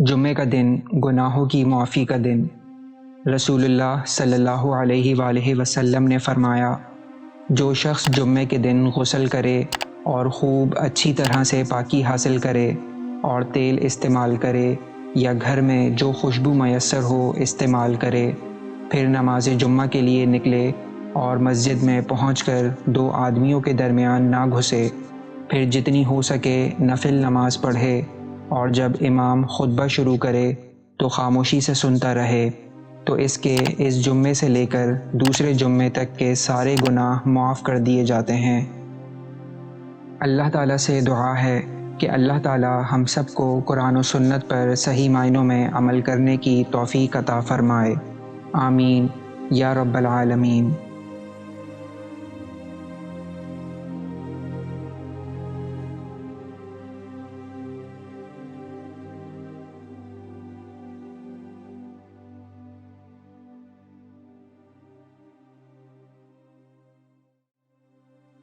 جمعے کا دن گناہوں کی معافی کا دن۔ رسول اللہ صلی اللہ علیہ وآلہ وسلم نے فرمایا، جو شخص جمعے کے دن غسل کرے اور خوب اچھی طرح سے پاکی حاصل کرے اور تیل استعمال کرے یا گھر میں جو خوشبو میسر ہو استعمال کرے، پھر نماز جمعہ کے لیے نکلے اور مسجد میں پہنچ کر دو آدمیوں کے درمیان نہ گھسے، پھر جتنی ہو سکے نفل نماز پڑھے اور جب امام خطبہ شروع کرے تو خاموشی سے سنتا رہے، تو اس جمعے سے لے کر دوسرے جمعے تک کے سارے گناہ معاف کر دیے جاتے ہیں۔ اللہ تعالیٰ سے دعا ہے کہ اللہ تعالیٰ ہم سب کو قرآن و سنت پر صحیح معنوں میں عمل کرنے کی توفیق عطا فرمائے۔ آمین یا رب العالمین۔